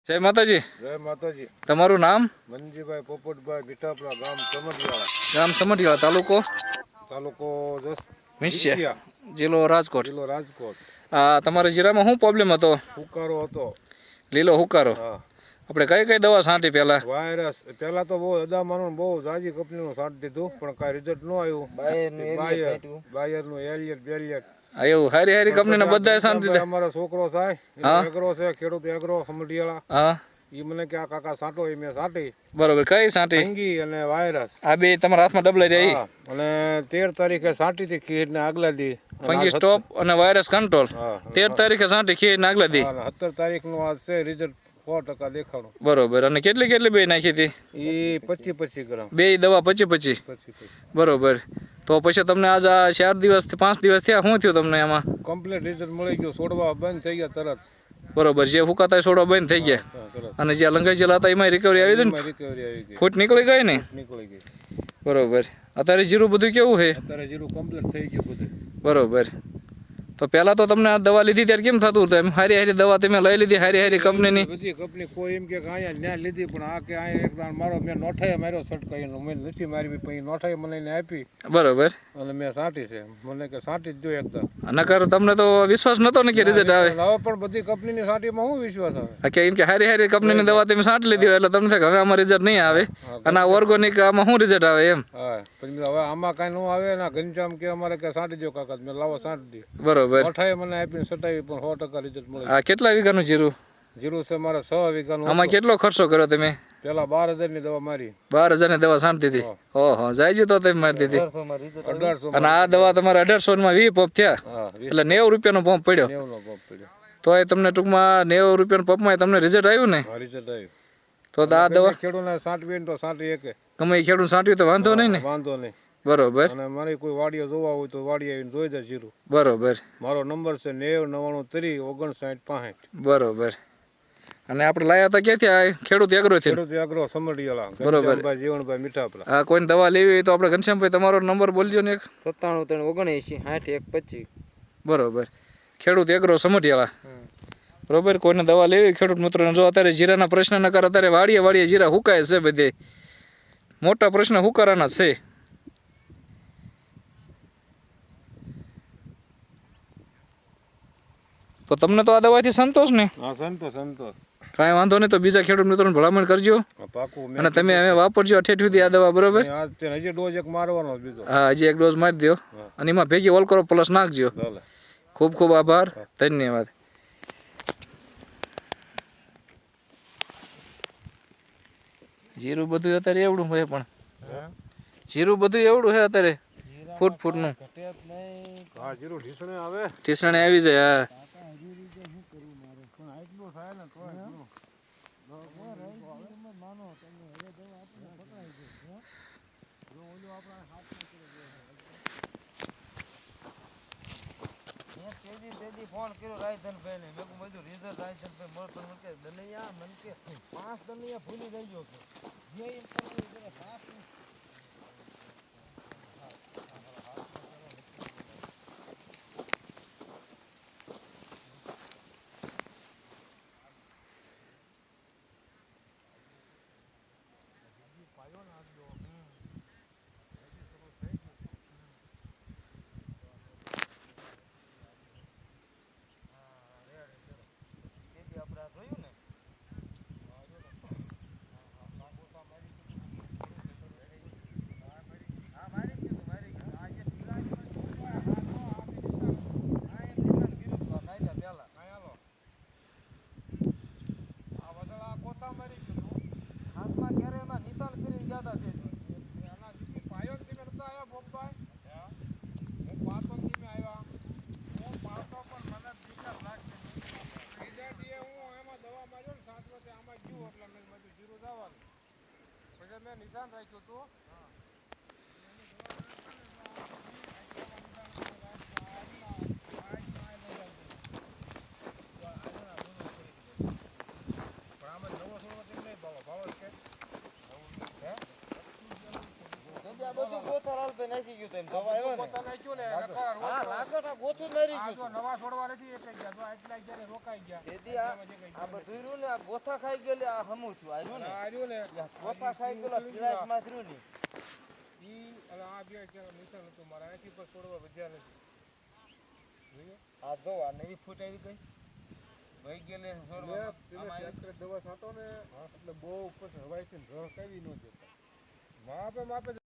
જય માતાજી. જય માતાજી. તમારું નામ? મનજીભાઈ પોપટભાઈ બીટાપરા, ગામ સમઢિયાળા. ગામ સમઢિયાળા, તાલુકો તાલુકો વિંછિયા, જિલ્લો રાજકોટ. જિલ્લો રાજકોટ. તમારા જીરામાં શું પ્રોબ્લેમ હતો? હુકારો હતો. લીલો હુકારો. હા. આપણે કઈ કઈ દવા છાંટી પહેલા? વાયરસ પહેલા તો બહુ અદામાનું બહુ જાજી કંપનીનું છાંટી દીધું, પણ કાંઈ રિઝલ્ટ ન આવ્યું. બાયરનું એલિયટ બેલિયટ એવું હારી હારી કંપનીના બધાએ છાંટી દીધા. અમારો છોકરો થાય એગ્રો છે, ખેડૂત એગ્રો સમઢિયાળા. હા, એ મને કે આ કાકા છાંટો, એ મેં છાંટી. બરોબર. કઈ છાંટી? ડેન્ગી અને વાયરસ. આ બે તમારા હાથમાં ડબલાઈ જાય. અને 13 તારીખે છાંટી હતી ખીરને આગલા દી. ફંગી સ્ટોપ અને વાયરસ કંટ્રોલ 13 તારીખે છાંટી ખીરને આગલા દી. 17 તારીખનું આ છે રિઝલ્ટ 100% દેખાડો. બરોબર. અને કેટલી કેટલી બે નાખી હતી? એ 25 ગ્રામ. બે દવા 25. બરોબર. તો પછી તમને આજ આ 4 દિવસથી 5 દિવસ થયા, શું થયું તમને એમાં? કમ્પ્લીટ રિઝલ્ટ મળી ગયો, છોડવા બંધ થઈ ગયા તરત. બરોબર. જે ફૂકાતા છોડવા બંધ થઈ ગયા અને જે લંગાઈ જેલા હતા એમાં રિકવરી આવી હતી ને? ફૂટ નીકળી ગઈ ને? નીકળી ગઈ. બરોબર. અત્યારે જીરું બધું કેવું છે? અત્યારે જીરું કમ્પ્લીટ થઈ ગયું બધું. બરોબર. તો પહેલાં તો તમને આ દવા લીધી ત્યારે કેમ થતું હતું? એમ હારી હારી દવા તમે લઈ લીધી હારી હારી કંપનીની? બધી કંપની કોઈ એમ કે અહીંયા ન્યા લીધી, પણ આ કે અહીંયા એકદમ મારો મેં નોઠાઈ માર્યો છટકાઈ એનો, મેં નથી મારી, પછી નોઠાઈ મને એને આપી. બરોબર. અને મેં છાંટી છે, મને કે છાંટી જ જો એકદમ. નકર તમને તો વિશ્વાસ નતો ને કે રિઝલ્ટ આવે? હવે પણ બધી કંપનીની છાંટીમાં શું વિશ્વાસ આવે? કે એમ કે હારી હારી કંપનીની દવા તમે છાંટી લીધી હોય એટલે તમને થાય કે હવે આમાં રિઝલ્ટ નહીં આવે, અને આ ઓર્ગોનિક આમાં શું રિઝલ્ટ આવે એમ? હા. પછી હવે આમાં કાંઈ ન આવે ને ઘનશ્યામ કે અમારે કે છાંટી દો કાકા, મેં લાવો છાંટી દે. બરોબર. નોઠાઈ મને આપીને સટાવી, પણ 100% રિઝલ્ટ મળે. આ કેટલા વીઘાનું જીરું? જીરું છે મારે 6 વીઘાનું. આમાં કેટલો ખર્ચો કર્યો તમે? પેલા 12,000 ની દવા મારી. 12,000 ની દવા છાંટી દીધી? ઓહો, જાય તો તમે મારી દીધી. 1800. અને આ દવા તમારે 1800 માં 20 પંપ થયા, એટલે 90 રૂપિયાનો પંપ પડ્યો. 90 નો પંપ પડ્યો. તો એ તમને ટૂંકમાં 90 રૂપિયાના પંપમાં તમને રિઝલ્ટ આવ્યું ને? રિઝલ્ટ આવ્યું. તો આ દવા ખેડૂતને છાંટવી ને તો છાંટી એક ગમે એ ખેડૂત છાંટ્યું તો વાંધો નહીં ને? વાંધો નહીં. બરોબર. અને મારી કોઈ વાડીઓ જોવા હોય તો વાડી આવીને જોઈ જાય જીરું. બરોબર. મારો નંબર છે 90 99 30 59 65. બરોબર. અને આપણે લાયા હતા ક્યાંથી? આ ખેડૂત એગ્રો થી. ખેડૂત એગ્રો સમઢિયાળા. બરોબર. જીવણભાઈ મીઠાપરા. આ કોઈને દવા લેવી હોય તો આપણે ઘનશ્યામભાઈ તમારો નંબર બોલજો ને એક. 97 379 60 125. બરોબર. ખેડૂત એગ્રો સમઢિયાળા. બરોબર. કોઈને દવા લેવી ખેડૂત મિત્રોને, જો અત્યારે જીરાના પ્રશ્ન ન કરે, અત્યારે વાડીએ જીરા હુકાય છે બધે, મોટા પ્રશ્ન હુકારાના છે. તો તમને તો આ દવાથી સંતોષ ને? હા, સંતોષ. કાંઈ વાંધો નહીં. તો બીજા ખેડૂત મિત્રોને ભલામણ કરજો પાકું. અને તમે હવે વાપરજો અઠેઠી આ દવા. બરોબર. હજી ડોઝ એક મારવાનો બીજો. હા, હજી એક ડોઝ મારી દો અને એમાં ભેગી ઓલકરો પ્લસ નાખજો. ખૂબ ખૂબ આભાર, ધન્યવાદ. જીરું બધું અત્યારે એવડું છે, પણ જીરું બધું એવડું છે અત્યારે ફૂટનું. હા, જીરું ઢીસણે આવે. ટીસણે આવી જાય. હા. ફોન કર્યો રાયધનભાઈ ને, મેં બધું રિઝલ્ટ રાયધનભાઈ મળતો મને દનૈયા, મને કે 5 દનૈયા ભૂલી રહી ગયો છે. જોયું ને? હાથમાં ક્યારે એમાં નિશાન કરીને ગયા હતા. મેં નિશાન રાખ્યું હતું. પણ આમાં નવો છોડવા તેમ નહીં ભાવ છે. બધું ગોથર હાલ પે નાખી ગયું તેમ દવા આવ્યો ને હા લાગટ આ ગોથું મારી ગયું નવા છોડવા નથી એટલે ગયા તો એટલા જ્યારે રોકાઈ ગયા તેથી આ બધું રહ્યું ને આ ગોથા ખાઈ ગયેલી આ હમું છું આવ્યું ને આવ્યું ને ગોથા ખાઈ ગયેલો પીળાશ માં રહ્યું ને ઈ અને આ બે કે મિશન હતું મારા અહીંથી પર છોડવા વધ્યા નથી આ જો આ નવી ફૂટ આવી ગઈ વહી ગયેલી છોડવા દવા છાંટો ને એટલે બહુ ઉપર હવાઈ થી રહ કઈ ન જતા માપે